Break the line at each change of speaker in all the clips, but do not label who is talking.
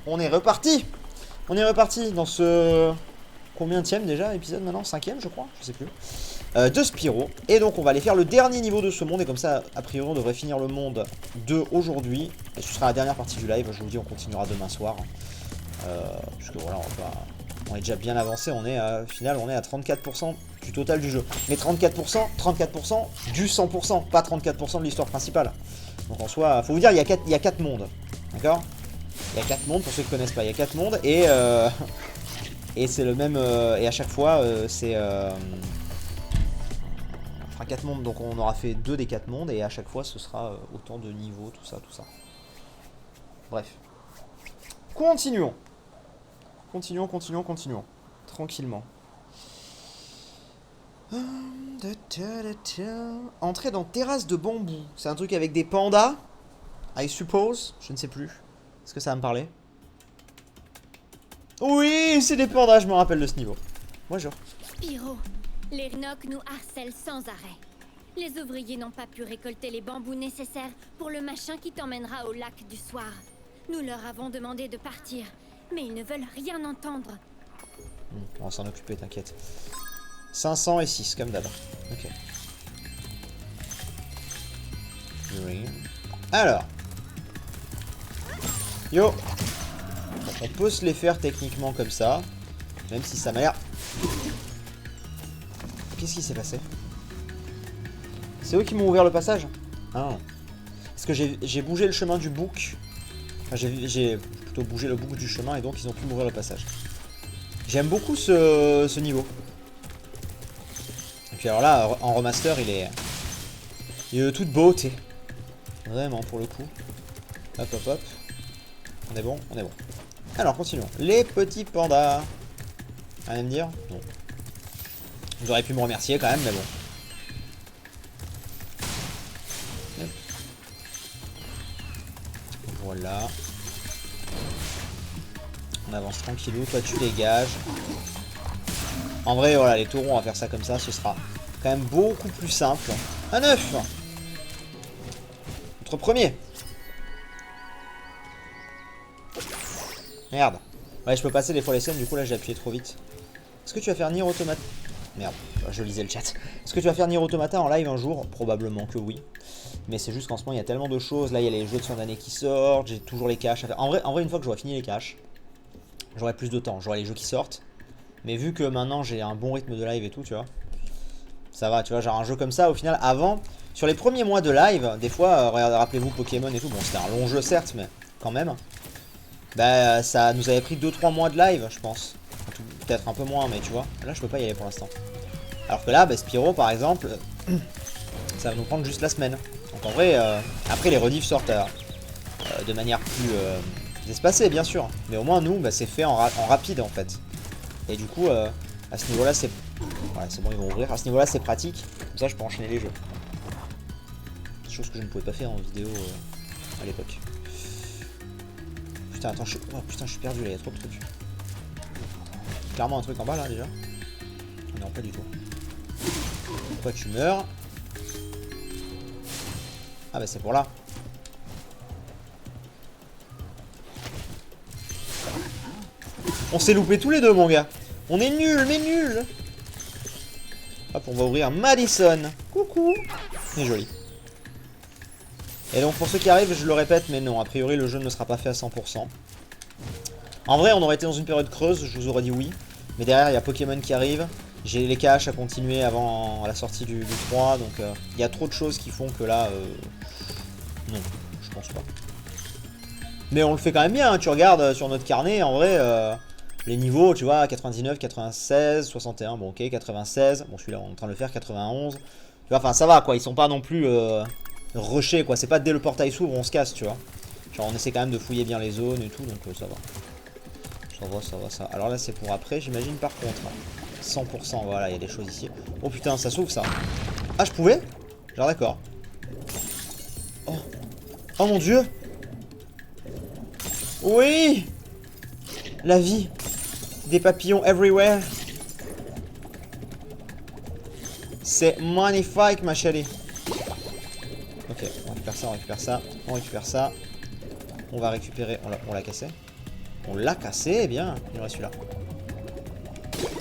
On est reparti. On est reparti dans ce... Combienième déjà épisode maintenant? 5ème je crois, je sais plus. De Spyro. Et donc on va aller faire le dernier niveau de ce monde. Et comme ça, a priori, on devrait finir le monde de aujourd'hui. Et ce sera la dernière partie du live. Je vous dis, on continuera demain soir. Puisque voilà, on est déjà bien avancé. On est au final, on est à 34% du total du jeu. Mais 34% du 100%, pas 34% de l'histoire principale. Donc en soi, faut vous dire, il y a 4 mondes. D'accord? Il y a 4 mondes, pour ceux qui ne connaissent pas. Il y a 4 mondes et c'est le même... et à chaque fois, c'est... on fera 4 mondes, donc on aura fait 2 des 4 mondes. Et à chaque fois, ce sera autant de niveaux, tout ça, tout ça. Bref. Continuons. Continuons. Tranquillement. Entrer dans terrasse de bambou. C'est un truc avec des pandas, I suppose. Je ne sais plus. Est-ce que ça va me parler? Oui, c'est des pandas, je me rappelle de ce niveau. Bonjour.
Spyro, les Rnocs nous harcèlent sans arrêt. Les ouvriers n'ont pas pu récolter les bambous nécessaires pour le machin qui t'emmènera au lac du soir. Nous leur avons demandé de partir, mais ils ne veulent rien entendre.
On va s'en occuper, t'inquiète. 506, comme d'hab. Ok. Alors. Yo. Donc on peut se les faire techniquement comme ça. Même si ça m'a l'air... Qu'est-ce qui s'est passé? C'est eux qui m'ont ouvert le passage? Ah. Parce que j'ai bougé le chemin du bouc. Enfin, j'ai plutôt bougé le bouc du chemin et donc ils ont pu m'ouvrir le passage. J'aime beaucoup ce niveau. Et puis alors là, en remaster, il est de toute beauté. Vraiment, pour le coup. Hop, hop, hop. On est bon, on est bon. Alors, continuons. Les petits pandas. Rien à me dire? Non. Vous auriez pu me remercier quand même, mais bon. Hop. Voilà. On avance tranquillou. Toi, tu dégages. En vrai, voilà, les taureaux, on va faire ça comme ça. Ce sera quand même beaucoup plus simple. Un 9. Notre premier. Merde. Ouais, je peux passer des fois les scènes, du coup là j'ai appuyé trop vite. Est-ce que tu vas faire Nier Automata? Merde, je lisais le chat. Est-ce que tu vas faire Nier Automata en live un jour? Probablement que oui. Mais c'est juste qu'en ce moment il y a tellement de choses. Là il y a les jeux de fin d'année qui sortent, j'ai toujours les caches à faire. En vrai, une fois que j'aurai fini les caches, j'aurai plus de temps, j'aurai les jeux qui sortent. Mais vu que maintenant j'ai un bon rythme de live et tout, tu vois. Ça va, tu vois, genre un jeu comme ça, au final, avant, sur les premiers mois de live, des fois, rappelez-vous Pokémon et tout, bon c'était un long jeu certes, mais quand même. Bah ça nous avait pris 2-3 mois de live, je pense. Peut-être un peu moins, mais tu vois, là je peux pas y aller pour l'instant. Alors que là, bah, Spyro par exemple, ça va nous prendre juste la semaine. Donc en vrai, après les rediffs sortent de manière plus espacée, bien sûr. Mais au moins nous, bah, c'est fait en rapide en fait. Et du coup, à ce niveau-là, c'est... Ouais, c'est bon, ils vont ouvrir. À ce niveau-là, c'est pratique. Comme ça, je peux enchaîner les jeux. Chose que je ne pouvais pas faire en vidéo à l'époque. Putain, attends, oh, putain, je suis perdu là, il y a trop de trucs. Clairement un truc en bas là déjà. Non, pas du tout. Pourquoi tu meurs? Ah bah c'est pour là. On s'est loupé tous les deux mon gars. On est nuls, mais nuls. Hop, on va ouvrir Madison. Coucou. C'est joli. Et donc pour ceux qui arrivent, je le répète, mais non, a priori le jeu ne sera pas fait à 100%. En vrai, on aurait été dans une période creuse, je vous aurais dit oui. Mais derrière, il y a Pokémon qui arrive. J'ai les caches à continuer avant la sortie du 3. Donc il y a trop de choses qui font que là... non, je pense pas. Mais on le fait quand même bien, hein. Tu regardes sur notre carnet, en vrai... les niveaux, tu vois, 99, 96, 61, bon ok, 96. Bon celui-là, on est en train de le faire, 91. Tu vois, enfin ça va quoi, ils sont pas non plus rushés quoi. C'est pas dès le portail s'ouvre, on se casse, tu vois. Genre on essaie quand même de fouiller bien les zones et tout, donc ça va. Ça va. Alors là c'est pour après, j'imagine par contre. 100%, voilà, il y a des choses ici. Oh putain, ça s'ouvre ça. Ah, je pouvais? Genre d'accord. Oh. Oh mon dieu. Oui. La vie. Des papillons everywhere. C'est magnifique ma chérie. Ok, on récupère ça, on récupère ça. On récupère ça. On va récupérer... On l'a cassé. On l'a cassé, eh bien. Il nous reste celui-là.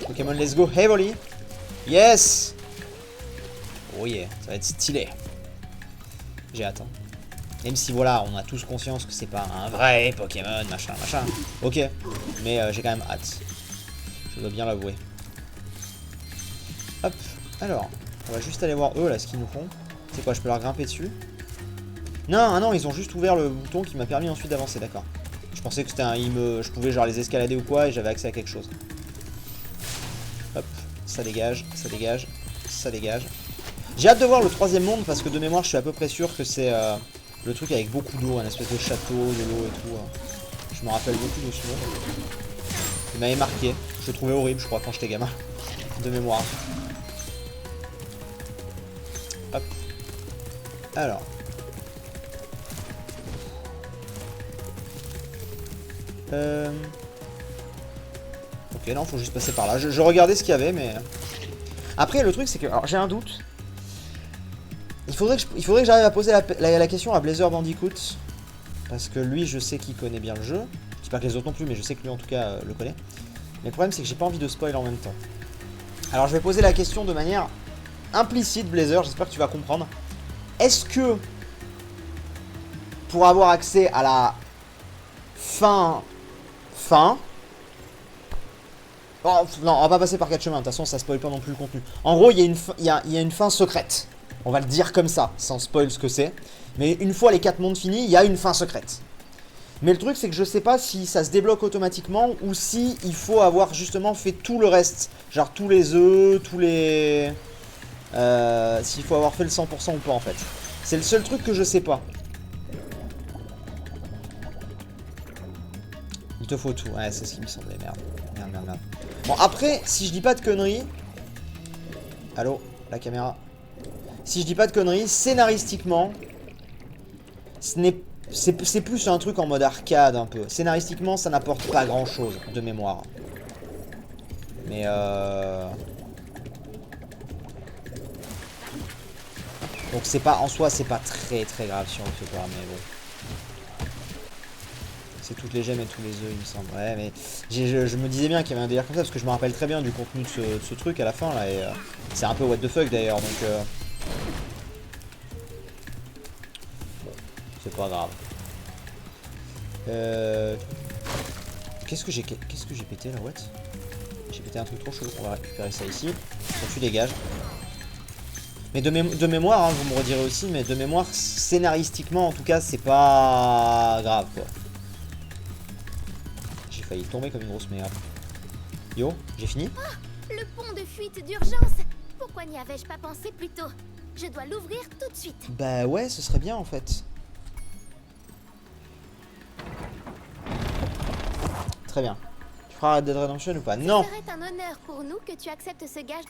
Pokémon, let's go, heavily. Yes. Oh yeah, ça va être stylé. J'ai hâte. Hein. Même si voilà, on a tous conscience que c'est pas un vrai Pokémon, machin, machin. Ok, mais j'ai quand même hâte. Je dois bien l'avouer. Hop, alors, on va juste aller voir eux là ce qu'ils nous font. C'est quoi, je peux leur grimper dessus? Non, ah non, ils ont juste ouvert le bouton qui m'a permis ensuite d'avancer, d'accord. Je pensais que c'était un... je pouvais genre les escalader ou quoi et j'avais accès à quelque chose. Hop, ça dégage, ça dégage, ça dégage. J'ai hâte de voir le troisième monde parce que de mémoire je suis à peu près sûr que c'est le truc avec beaucoup d'eau, un espèce de château, de l'eau et tout. Je me rappelle beaucoup de ce monde. Il m'avait marqué, je le trouvais horrible je crois quand j'étais gamin. De mémoire. Hop. Alors. Ok, non, faut juste passer par là. Je regardais ce qu'il y avait, mais... Après, le truc, c'est que... Alors, j'ai un doute. Il faudrait que j'arrive à poser la question à Blazer Bandicoot. Parce que lui, je sais qu'il connaît bien le jeu. Je dis pas que les autres non plus, mais je sais que lui, en tout cas, le connaît. Mais le problème, c'est que j'ai pas envie de spoil en même temps. Alors, je vais poser la question de manière implicite, Blazer. J'espère que tu vas comprendre. Est-ce que... Pour avoir accès à la... Fin... Oh, non, on va pas passer par 4 chemins, de toute façon ça spoil pas non plus le contenu. En gros, il y a une fin secrète. On va le dire comme ça, sans spoil ce que c'est. Mais une fois les 4 mondes finis, il y a une fin secrète. Mais le truc c'est que je sais pas si ça se débloque automatiquement ou si il faut avoir justement fait tout le reste. Genre tous les œufs, tous les... s'il faut avoir fait le 100% ou pas en fait. C'est le seul truc que je sais pas. Il te faut tout, ouais c'est ce qui me semblait, merde. Merde. Bon après, si je dis pas de conneries... Allô, la caméra. Si je dis pas de conneries, scénaristiquement... C'est plus un truc en mode arcade un peu. Scénaristiquement, ça n'apporte pas grand chose de mémoire. Mais donc c'est pas, en soi c'est pas très grave si on le fait pas, mais bon. C'est toutes les gemmes et tous les œufs, il me semble. Ouais, mais je me disais bien qu'il y avait un délire comme ça, parce que je me rappelle très bien du contenu de ce truc à la fin, là, et c'est un peu what the fuck, d'ailleurs, donc... Bon, c'est pas grave. Qu'est-ce que j'ai pété, là, what? J'ai pété un truc trop chelou, on va récupérer ça ici. Ça tu dégages. Mais de mémoire, hein, vous me redirez aussi, mais de mémoire, scénaristiquement, en tout cas, c'est pas grave, quoi. J'ai failli tomber comme une grosse merde. Yo, j'ai fini?
Oh, le pont de fuite d'urgence. Pourquoi n'y avais-je pas pensé plus tôt? Je dois l'ouvrir tout de suite.
Bah ouais, ce serait bien en fait. Très bien. Tu feras Red Dead Redemption ou pas? Non.
Ce serait un honneur pour nous que tu acceptes ce gage.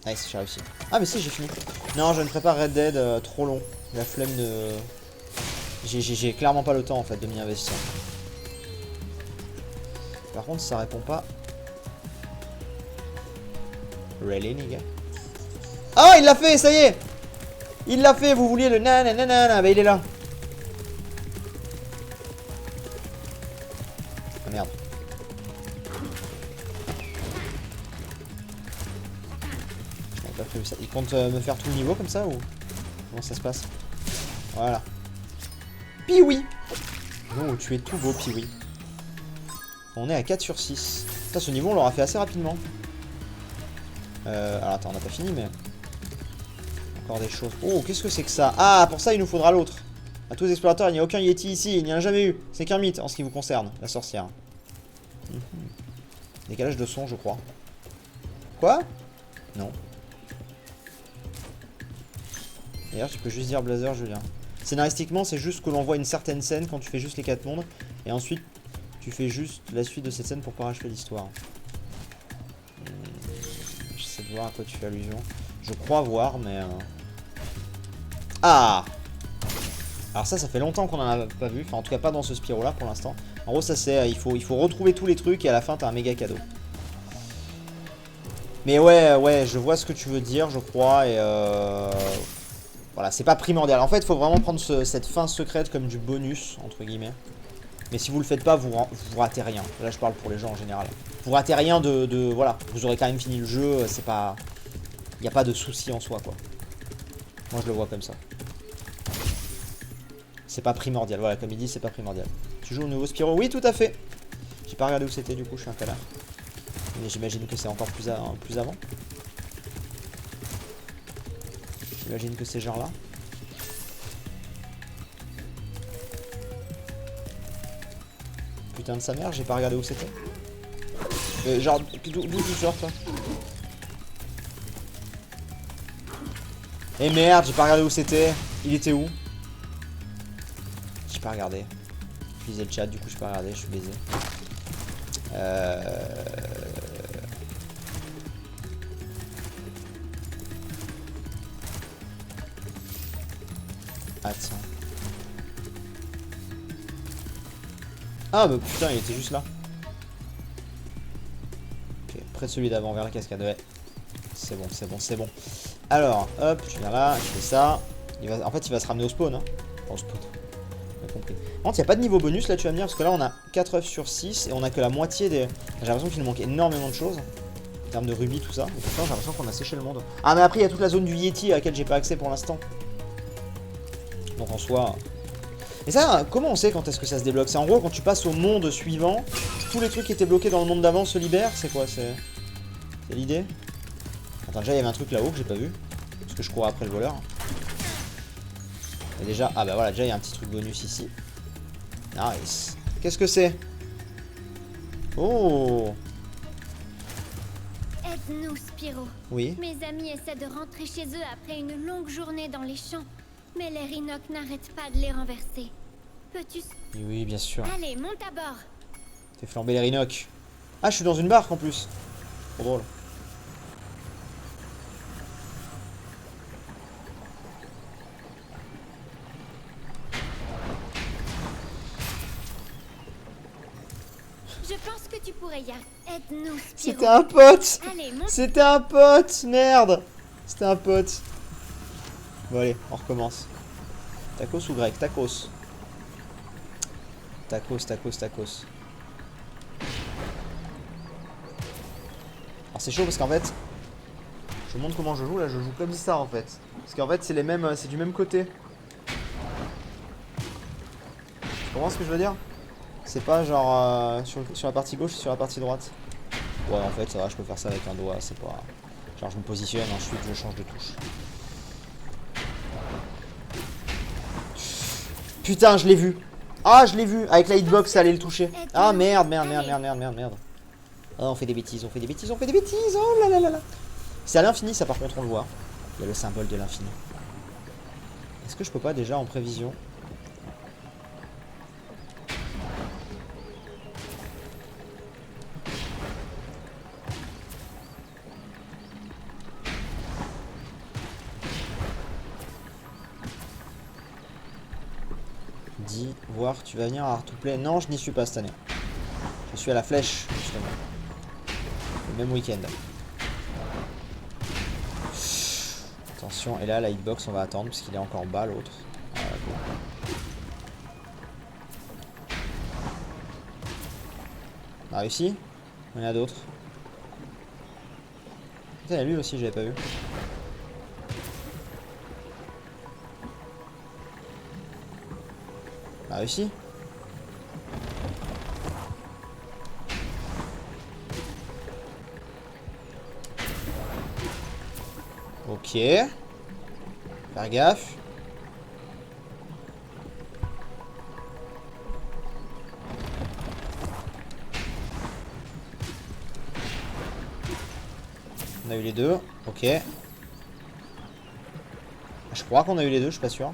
Nice, j'ai réussi. Ah mais si, j'ai fini. Non, je ne ferai pas Red Dead, trop long. La flemme de... J'ai clairement pas le temps en fait de m'y investir. Par contre, ça répond pas. Really, les gars? Ah, il l'a fait, ça y est! Il l'a fait, vous vouliez le nananana, bah il est là. Ah merde. Je n'avais pas prévu ça. Il compte me faire tout le niveau comme ça ou comment ça se passe? Voilà. Piwi! Oh, tu es tout beau, Piwi. On est à 4 sur 6. Putain, ce niveau, on l'aura fait assez rapidement. Alors attends, on n'a pas fini, mais... Encore des choses. Oh, qu'est-ce que c'est que ça? Ah, pour ça, il nous faudra l'autre. À tous les explorateurs, il n'y a aucun Yeti ici. Il n'y en a jamais eu. C'est qu'un mythe en ce qui vous concerne, la sorcière. Décalage de son, je crois. Quoi? Non. D'ailleurs, tu peux juste dire Blazer, Julien. Scénaristiquement, c'est juste que l'on voit une certaine scène quand tu fais juste les 4 mondes. Et ensuite... Tu fais juste la suite de cette scène pour parachever l'histoire. J'essaie de voir à quoi tu fais allusion. Je crois voir, mais... Ah! Alors ça fait longtemps qu'on en a pas vu. Enfin, en tout cas, pas dans ce Spyro-là pour l'instant. En gros, ça c'est... Il faut retrouver tous les trucs et à la fin, t'as un méga cadeau. Mais ouais, je vois ce que tu veux dire, je crois. Et voilà, c'est pas primordial. En fait, il faut vraiment prendre cette fin secrète comme du bonus, entre guillemets. Mais si vous le faites pas, vous ratez rien. Là, je parle pour les gens en général. Vous ratez rien de voilà, vous aurez quand même fini le jeu, c'est pas... Il n'y a pas de souci en soi, quoi. Moi, je le vois comme ça. C'est pas primordial, voilà, comme il dit, c'est pas primordial. Tu joues au nouveau Spyro? Oui, tout à fait. J'ai pas regardé où c'était, du coup, je suis un connard. Mais j'imagine que c'est encore plus avant. J'imagine que c'est genre là. Putain de sa mère, j'ai pas regardé où c'était. Genre, d'où tu sors, toi? Eh merde, j'ai pas regardé où c'était. Il était où? J'ai pas regardé. Je lisais le chat, du coup j'ai pas regardé, je suis baisé. Attends. Ah bah putain, il était juste là. Ok, près de celui d'avant, vers la cascade, ouais. C'est bon, c'est bon, c'est bon. Alors, hop, je viens là, je fais ça. En fait, il va se ramener au spawn. Hein. Enfin, au spawn. On a compris. Par contre, il n'y a pas de niveau bonus là, tu vas me dire, parce que là, on a 4 œufs sur 6 et on a que la moitié des. J'ai l'impression qu'il nous manque énormément de choses. En termes de rubis, tout ça. Et pourtant, j'ai l'impression qu'on a séché le monde. Ah, mais après, il y a toute la zone du Yeti à laquelle j'ai pas accès pour l'instant. Donc en soi. Et ça, comment on sait quand est-ce que ça se débloque? C'est en gros, quand tu passes au monde suivant, tous les trucs qui étaient bloqués dans le monde d'avant se libèrent. C'est quoi? C'est l'idée? Attends, déjà, il y avait un truc là-haut que j'ai pas vu. Parce que je cours après le voleur. Et déjà, ah bah voilà, déjà, il y a un petit truc bonus ici. Nice. Qu'est-ce que c'est? Oh!
Aide-nous, Spyro.
Oui.
Mes amis essaient de rentrer chez eux après une longue journée dans les champs. Mais les Rhinocs n'arrêtent pas de les renverser. Peux-tu...
Oui, bien sûr.
Allez, monte à bord.
Fais flamber les Rhinocs. Ah, je suis dans une barque en plus. Trop drôle.
Je pense que tu pourrais y aller. Aide-nous, Spyro.
C'était un pote.
Allez, monte.
C'était un pote. Merde. C'était un pote. Bon allez, on recommence. Tacos ou grec? Tacos. Tacos, tacos, tacos. Alors c'est chaud parce qu'en fait, je vous montre comment je joue là, je joue comme ça en fait. Parce qu'en fait c'est les mêmes, c'est du même côté. Tu comprends ce que je veux dire? C'est pas genre sur la partie gauche, sur la partie droite. Ouais en fait ça va, je peux faire ça avec un doigt, c'est pas... Genre je me positionne, ensuite je change de touche. Putain, je l'ai vu. Ah, je l'ai vu. Avec la hitbox, ça allait le toucher. Ah, merde, merde, merde, merde, merde, merde, merde. Ah, on fait des bêtises, on fait des bêtises, on fait des bêtises. Oh là là là là. C'est à l'infini, ça, par contre, on le voit. Il y a le symbole de l'infini. Est-ce que je peux pas déjà en prévision? Dis, voir, tu vas venir à Artouplay? Non, je n'y suis pas cette année. Je suis à la flèche, justement. Le même week-end. Attention, et là, la hitbox, on va attendre, parce qu'il est encore bas, l'autre. Voilà, cool. On a réussi? Il y en a d'autres. Putain, il y a lui aussi, j'avais pas vu. On a réussi? Ok. Faire gaffe. On a eu les deux. Ok. Je crois qu'on a eu les deux, je suis pas sûr.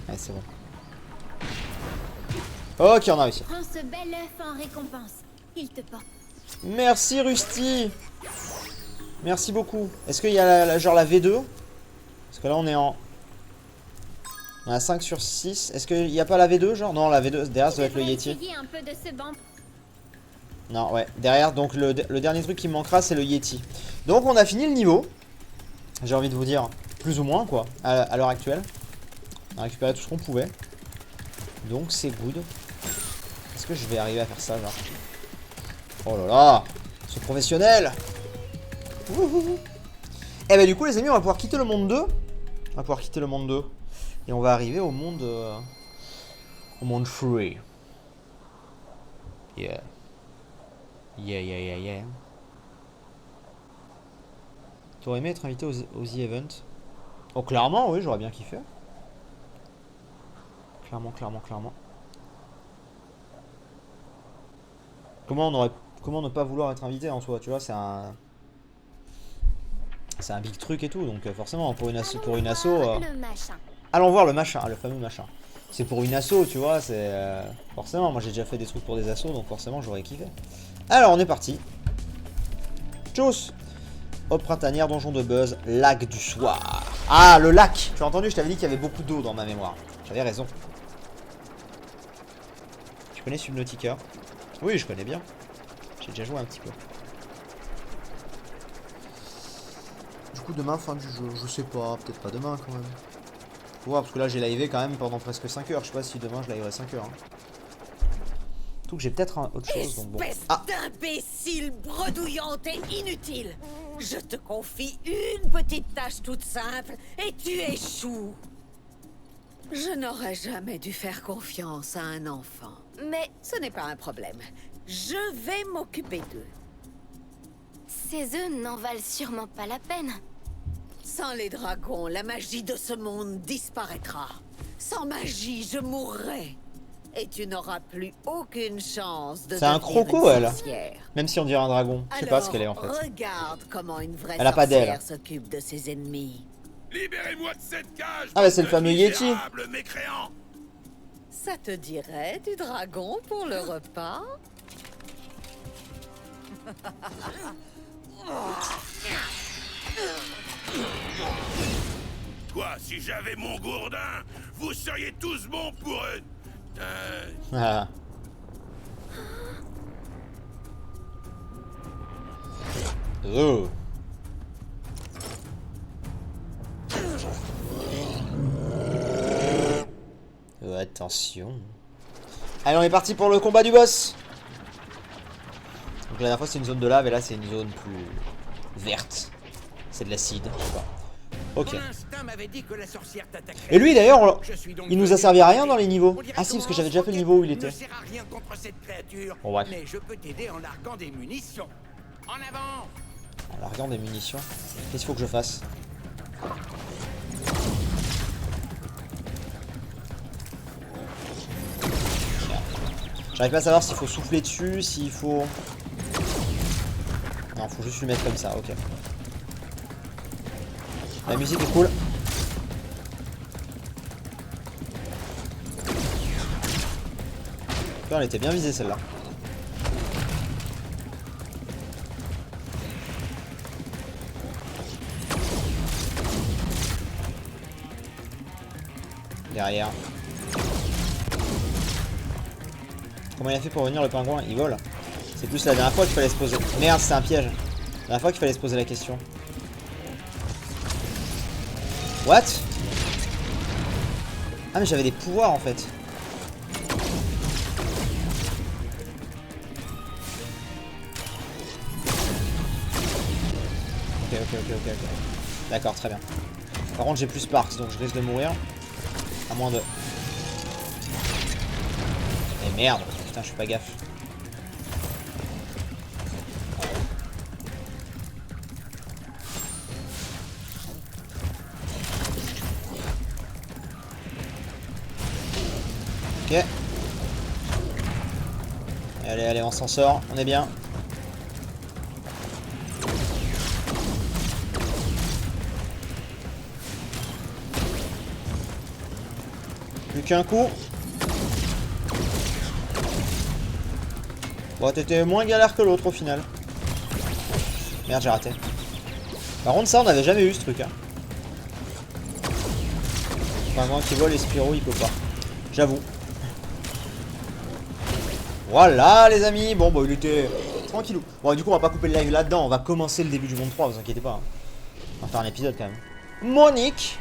Ouais, c'est bon. Ok, on a réussi.
Prends ce bel œuf en récompense. Il te porte.
Merci Rusty. Merci beaucoup. Est-ce qu'il y a genre la V2? Parce que là on est en... On a 5 sur 6. Est-ce qu'il n'y a pas la V2 genre? Non, la V2, derrière ça doit être le Yeti.
Un peu de ce bambou.
Non, ouais, derrière, donc le dernier truc qui me manquera, c'est le Yeti. Donc on a fini le niveau. J'ai envie de vous dire, plus ou moins, quoi, à l'heure actuelle. On a récupéré tout ce qu'on pouvait. Donc c'est good. Est-ce que je vais arriver à faire ça, genre? Oh là là, ce professionnel. Et bah du coup les amis, on va pouvoir quitter le monde 2. On va pouvoir quitter le monde 2. Et on va arriver au monde... au monde 3. Yeah. Yeah. T'aurais aimé être invité aux The Event? Oh clairement, oui, j'aurais bien kiffé. Clairement. Comment ne pas vouloir être invité en soi, tu vois, c'est un big truc et tout, donc forcément pour une asso,
Le machin.
allons voir le machin, le fameux machin. C'est pour une asso, tu vois, c'est forcément, moi j'ai déjà fait des trucs pour des assos, donc forcément j'aurais kiffé. Alors on est parti. Tchuss. Hop, printanière, donjon de Buzz, lac du soir. Ah, le lac. Tu as entendu, je t'avais dit qu'il y avait beaucoup d'eau dans ma mémoire. J'avais raison. Tu connais Subnautica? Oui, je connais bien. J'ai déjà joué un petit peu. Du coup, demain, fin du jeu. Je sais pas, peut-être pas demain quand même. Faut voir, parce que là, j'ai livé quand même pendant presque 5 heures. Je sais pas si demain, je liverai 5 heures. Hein. Tout que j'ai peut-être autre chose, donc bon.
Espèce
Ah,
d'imbécile bredouillante et inutile. Je te confie une petite tâche toute simple et tu échoues. Je n'aurais jamais dû faire confiance à un enfant. Mais ce n'est pas un problème. Je vais m'occuper d'eux.
Ces œufs n'en valent sûrement pas la peine.
Sans les dragons, la magie de ce monde disparaîtra. Sans magie, je mourrai. Et tu n'auras plus aucune chance de
c'est un
devenir
croco,
une
elle.
sorcière.
Même si on dirait un dragon. Je sais pas ce qu'elle est en fait.
Regarde comment une vraie
Elle a pas d'aile.
sorcière s'occupe de ses ennemis.
Libérez-moi de cette cage.
Ah, bah c'est le fameux Yeti.
misérable mécréant.
Ça te dirait du dragon pour le repas?
Quoi, si j'avais mon gourdin, vous seriez tous bons pour eux.
Ah. Oh. Attention. Allez, on est parti pour le combat du boss. Donc la dernière fois c'est une zone de lave et là c'est une zone plus verte. C'est de l'acide, je sais pas. Ok.
Mon instinct m'avait dit que la sorcière t'attaquerait.
Et lui d'ailleurs,
Je suis donc
il nous a
venu
servi à rien
t'aider.
dans les niveaux.
On dirait
Ah si, parce que
comment
j'avais déjà fait le
ce
niveau où il
roquette
était.
ne sert à rien contre cette créature.
Bon, bref.
Mais je peux t'aider en larguant des munitions. En avant.
En larguant des munitions. Qu'est-ce qu'il faut que je fasse? J'arrive pas à savoir s'il faut souffler dessus, s'il faut... Non, faut juste lui mettre comme ça, ok. La musique est cool. Putain, elle était bien visée celle-là. Derrière. Comment il a fait pour venir le pingouin? Il vole. C'est plus la dernière fois qu'il fallait se poser. Merde, c'était un piège. La dernière fois qu'il fallait se poser la question. What? Ah mais j'avais des pouvoirs en fait. Ok. D'accord, très bien. Par contre j'ai plus Sparks donc je risque de mourir. À moins de... Et merde, putain je suis pas gaffe. Ok. Allez, on s'en sort, on est bien. Plus qu'un coup. Bon, t'étais moins galère que l'autre au final. Merde, j'ai raté. Par contre, ça, on n'avait jamais eu ce truc. Hein. Enfin, moi qui vole les Spyro, il peut pas. J'avoue. Voilà, les amis. Bon, bah, il était tranquillou. Bon, du coup, on va pas couper le live là-dedans. On va commencer le début du monde 3, vous inquiétez pas. Hein. On va faire un épisode quand même. Monique.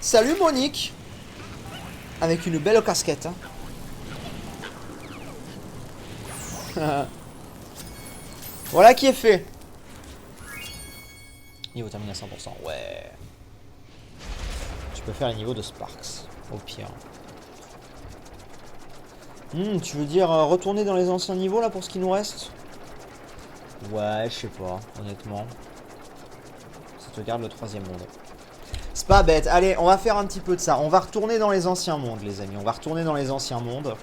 Salut, Monique. Avec une belle casquette. Hein. Voilà qui est fait. Niveau terminé à 100%. Ouais. Tu peux faire les niveaux de Sparks. Au pire. Tu veux dire retourner dans les anciens niveaux là pour ce qui nous reste? Ouais, je sais pas, honnêtement. Ça te garde le 3e monde. C'est pas bête. Allez, on va faire un petit peu de ça. On va retourner dans les anciens mondes, les amis. On va retourner dans les anciens mondes.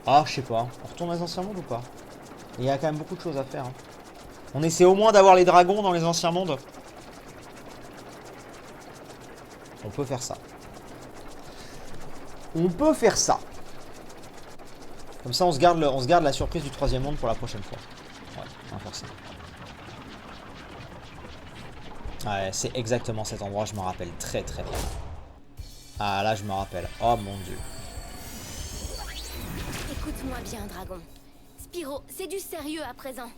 Ah, je sais pas. On retourne dans les anciens mondes ou pas? Il y a quand même beaucoup de choses à faire. Hein. On essaie au moins d'avoir les dragons dans les anciens mondes. On peut faire ça. On peut faire ça. Comme ça, on se garde la surprise du 3e monde pour la prochaine fois. Ouais, on va faire ça. Ouais, c'est exactement cet endroit, je me rappelle très très bien. Ah là, je me rappelle. Oh mon dieu.
Écoute-moi bien, dragon. Spyro, c'est du sérieux à présent.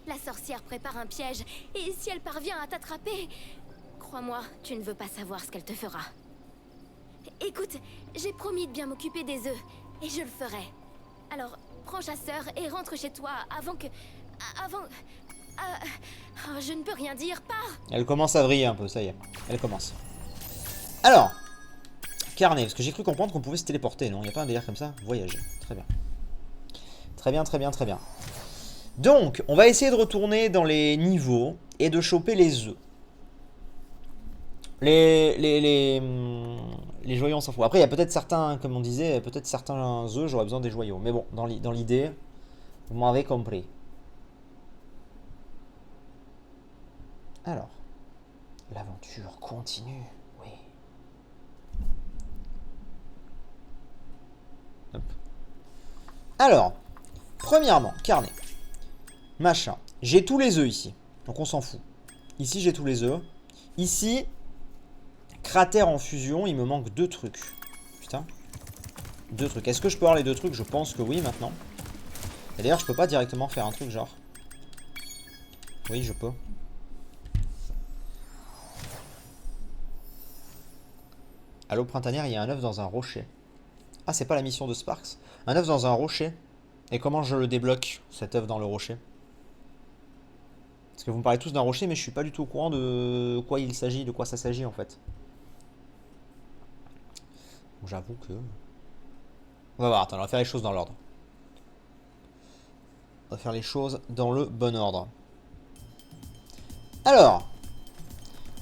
La sorcière prépare un piège, et si elle parvient à t'attraper, crois-moi, tu ne veux pas savoir ce qu'elle te fera. Écoute, j'ai promis de bien m'occuper des œufs, et je le ferai. Alors, prends chasseur et rentre chez toi avant que... oh, je ne peux rien dire, pars!
Elle commence à vriller un peu, ça y est. Elle commence. Alors, carnet, parce que j'ai cru comprendre qu'on pouvait se téléporter, non? Il n'y a pas un délire comme ça? Voyager, très bien. Très bien, très bien, très bien. Donc, on va essayer de retourner dans les niveaux et de choper les œufs. Les joyaux, on s'en fout. Après, il y a peut-être certains, comme on disait, peut-être certains œufs, j'aurais besoin des joyaux. Mais bon, dans l'idée, vous m'avez compris. Alors, l'aventure continue, oui. Hop. Alors, premièrement, carnet. Machin. J'ai tous les œufs ici, donc on s'en fout. Ici, j'ai tous les œufs. Ici... Cratère en fusion, il me manque 2 trucs. Putain. 2 trucs. Est-ce que je peux avoir les 2 trucs? Je pense que oui maintenant. Et d'ailleurs, je peux pas directement faire un truc genre. Oui, je peux. À l'eau printanière, il y a un œuf dans un rocher. Ah, c'est pas la mission de Sparks. Un œuf dans un rocher. Et comment je le débloque, cet œuf dans le rocher? Parce que vous me parlez tous d'un rocher, mais je suis pas du tout au courant de quoi il s'agit, de quoi ça s'agit en fait. J'avoue que... On va voir, attends, on va faire les choses dans l'ordre. On va faire les choses dans le bon ordre. Alors,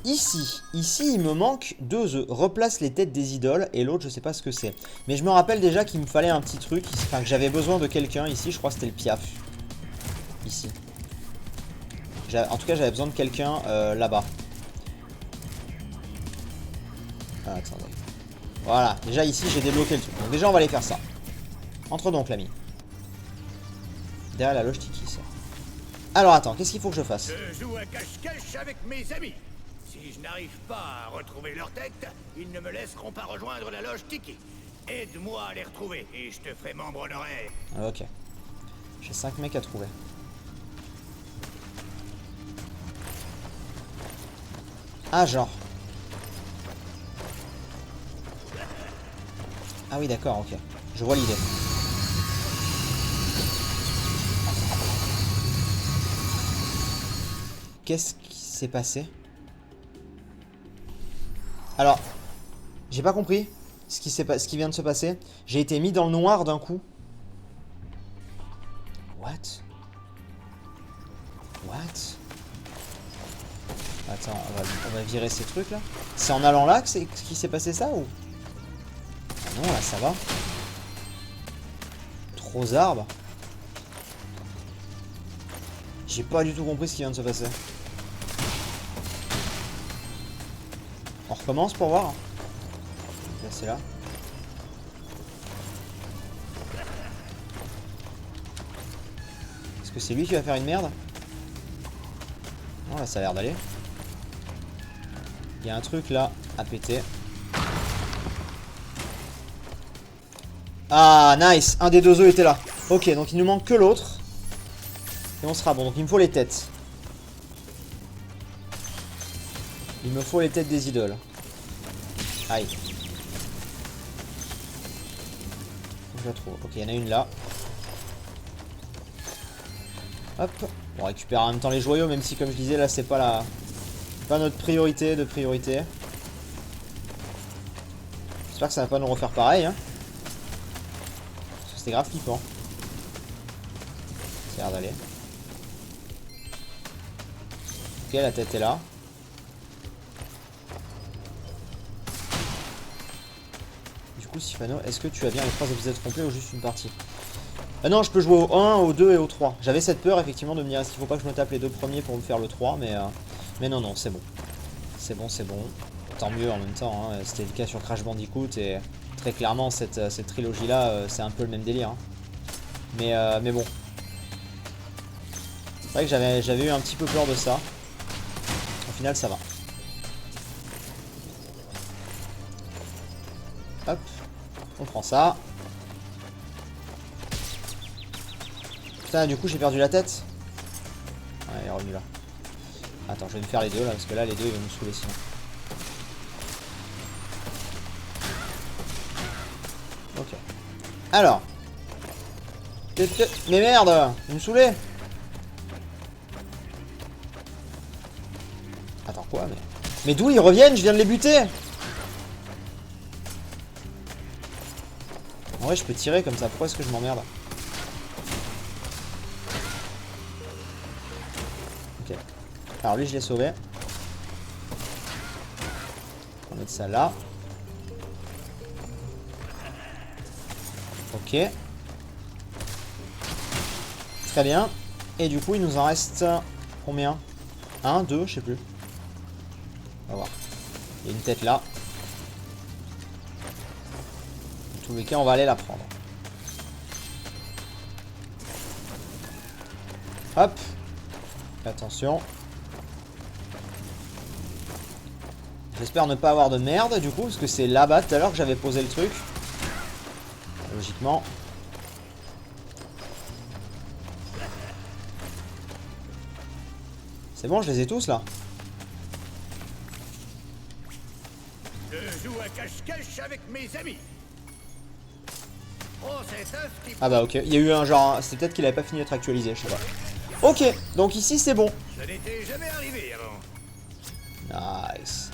ici, il me manque 2 œufs. Replace les têtes des idoles et l'autre, je sais pas ce que c'est. Mais je me rappelle déjà qu'il me fallait un petit truc, enfin que j'avais besoin de quelqu'un ici, je crois que c'était le Piaf. Ici. En tout cas, j'avais besoin de quelqu'un là-bas. Ah, attendez. Voilà, déjà ici j'ai débloqué le truc. Donc déjà on va aller faire ça. Entre donc l'ami. Derrière la loge Tiki ça. Alors attends, qu'est-ce qu'il faut que je fasse?
Je joue à cache-cache avec mes amis. Si je n'arrive pas à retrouver leur tête, ils ne me laisseront pas rejoindre la loge Tiki. Aide-moi à les retrouver et je te ferai membre honoraire.
Ok. J'ai 5 mecs à trouver. Ah genre. Ah oui d'accord, ok. Je vois l'idée. Qu'est-ce qui s'est passé? Alors, j'ai pas compris ce qui vient de se passer. J'ai été mis dans le noir d'un coup. What? Attends, on va virer ces trucs là. C'est en allant là qu'il s'est passé ça ou? Ah non, là ça va. Trop arbres. J'ai pas du tout compris ce qui vient de se passer. On recommence pour voir. Là c'est là. Est-ce que c'est lui qui va faire une merde? Non, là ça a l'air d'aller. Il y a un truc là à péter. Ah, nice. Un des 2 œufs était là. Ok, donc il nous manque que l'autre. Et on sera bon. Donc il me faut les têtes. Il me faut les têtes des idoles. Aïe. je la trouve. Ok, il y en a une là. Hop. On récupère en même temps les joyaux, même si comme je disais là c'est pas notre priorité de priorité. J'espère que ça va pas nous refaire pareil, hein. Parce que c'était grave flippant. Ça a l'air d'aller. Ok, la tête est là. Du coup, Sifano, est-ce que tu as bien les 3 épisodes complets ou juste une partie? Non, je peux jouer au 1, au 2 et au 3. J'avais cette peur effectivement de me dire est-ce qu'il faut pas que je me tape les 2 premiers pour me faire le 3, mais non, c'est bon. C'est bon, c'est bon. Tant mieux en même temps, hein. C'était le cas sur Crash Bandicoot et très clairement cette trilogie là c'est un peu le même délire. Hein. Mais bon. C'est vrai que j'avais eu un petit peu peur de ça. Au final ça va. Hop. On prend ça. Putain, du coup j'ai perdu la tête. Ouais, il est revenu là. Attends, je vais me faire les deux là, parce que là les deux ils vont me saouler sinon. Ok. Alors. Mais merde, vous me saoulez. Attends quoi, mais d'où ils reviennent? Je viens de les buter. En vrai je peux tirer comme ça, pourquoi est-ce que je m'emmerde? Ok. Alors lui je l'ai sauvé. On va mettre ça là. Ok. Très bien. Et du coup il nous en reste combien? 1, 2, je sais plus. On va voir. Il y a une tête là. Dans tous les cas on va aller la prendre. Hop. Attention. J'espère ne pas avoir de merde du coup, parce que c'est là-bas tout à l'heure que j'avais posé le truc. Logiquement. C'est bon, je les ai tous là.
Je joue à cache-cache avec mes amis. Oh, cet œuf qui...
Ah bah ok, il y a eu un genre, c'est peut-être qu'il avait pas fini d'être actualisé, je sais pas. Ok, donc ici c'est bon.
Ça n'était jamais arrivé avant.
Nice.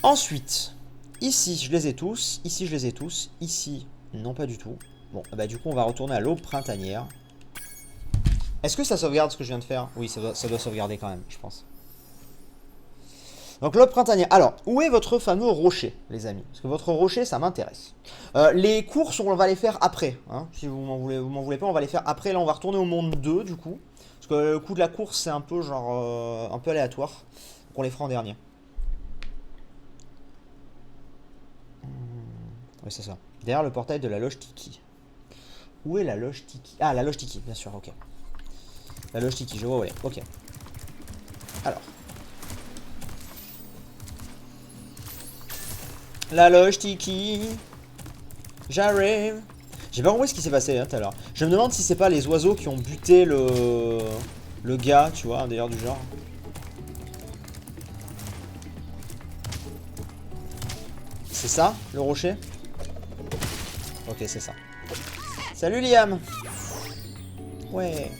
Ensuite, ici je les ai tous, ici je les ai tous, ici non pas du tout. Bon, bah du coup on va retourner à l'aube printanière. Est-ce que ça sauvegarde ce que je viens de faire? Oui, ça doit sauvegarder quand même, je pense. Donc l'aube printanière. Alors, où est votre fameux rocher, les amis? Parce que votre rocher, ça m'intéresse. Les courses, on va les faire après. Hein. Si vous m'en voulez pas, on va les faire après. Là, on va retourner au monde 2, du coup. Parce que le coup de la course, c'est un peu genre un peu aléatoire. Donc on les fera en dernier. Oui, c'est ça. Derrière le portail de la loge Tiki. Où est la loge Tiki? Ah, la loge Tiki, bien sûr, ok. La loge Tiki, je vois où elle est. Ok. Alors. La loge Tiki. J'arrive. J'ai pas compris ce qui s'est passé tout à l'heure. Je me demande si c'est pas les oiseaux qui ont buté le gars, tu vois, d'ailleurs du genre. C'est ça, le rocher? Ok, c'est ça. Salut Liam. Ouais.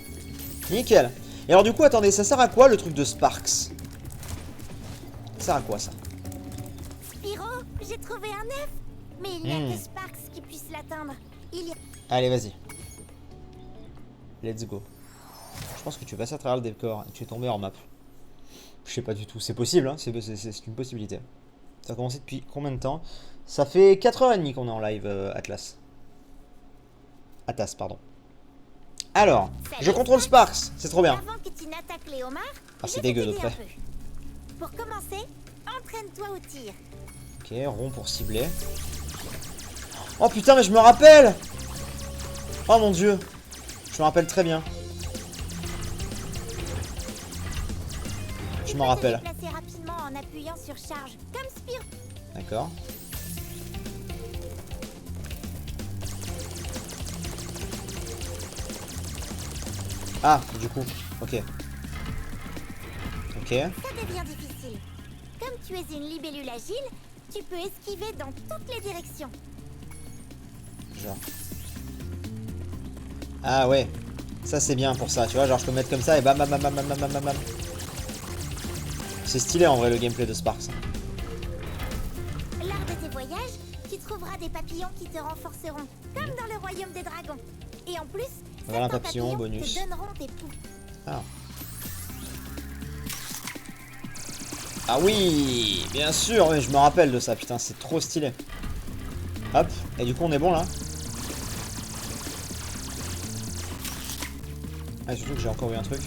Nickel. Et alors du coup, attendez, ça sert à quoi le truc de Sparks? Ça sert à quoi ça?
Spyro, j'ai trouvé un œuf. Mais il n'y a que Sparks qui puisse l'atteindre. Il y a...
Allez, vas-y. Let's go. Je pense que tu es passé à travers le décor et tu es tombé hors map. Je sais pas du tout. C'est possible, hein, c'est une possibilité. Ça a commencé depuis combien de temps? Ça fait 4h30 qu'on est en live, Atlas. Atas, pardon. Alors, je contrôle Sparks, c'est trop bien.
Avant que tu n'attaques les homards,
Ah, c'est dégueu de près.
Pour commencer, entraîne-toi au tir.
Ok, rond pour cibler. Oh putain, mais je me rappelle! Oh mon dieu. Je me rappelle très bien. Je m'en rappelle.
Déplacer rapidement en appuyant sur charge, comme Spyro.
D'accord. Ah, du coup, ok. Ok.
Ça devient difficile. Comme tu es une libellule agile, tu peux esquiver dans toutes les directions.
Genre. Ah ouais. Ça c'est bien pour ça, tu vois, genre je peux mettre comme ça et bam bam bam bam bam bam bam bam. C'est stylé en vrai le gameplay de Sparks.
Lors de tes voyages, tu trouveras des papillons qui te renforceront, comme dans le royaume des dragons. Et en plus,
Voilà un
certains
papillon,
papillons
bonus.
te donneront des poux.
Ah. Ah oui, bien sûr, oui, je me rappelle de ça, putain, c'est trop stylé. Hop, et du coup on est bon là. Ah, surtout que j'ai encore eu un truc.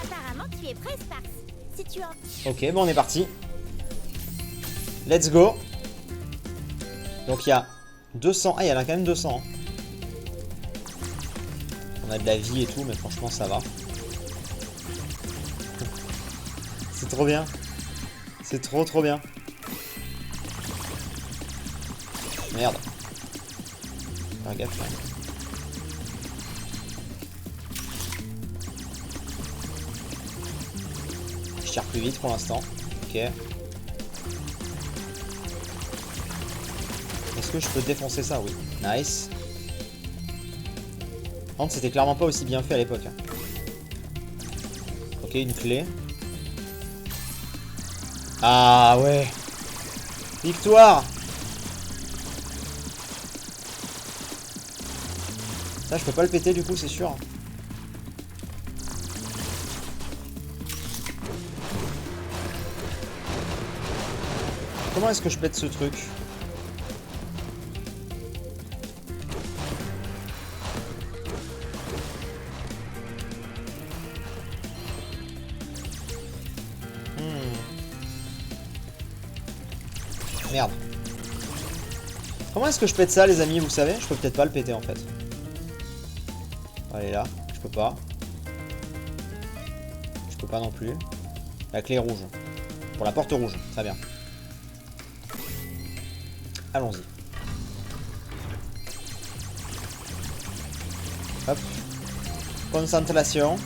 Apparemment, tu es prêt, Sparks. Si tu en...
Ok, bon on est parti. Let's go. Donc il y a 200, ah il y en a quand même 200. Hein. On a de la vie et tout, mais franchement ça va. C'est trop bien. C'est trop bien. Merde. Faire gaffe là. Je tire plus vite pour l'instant. Ok. Est-ce que je peux défoncer ça? Oui. Nice. Par contre, c'était clairement pas aussi bien fait à l'époque. Hein. Ok, une clé. Ah ouais. Victoire. Ça, je peux pas le péter du coup, c'est sûr. Comment est-ce que je pète ce truc? Merde. Comment est-ce que je pète ça, les amis, vous savez? Je peux peut-être pas le péter en fait. Allez là, je peux pas. Je peux pas non plus. La clé est rouge. Pour la porte rouge, très bien. Allons-y. Hop. Concentration.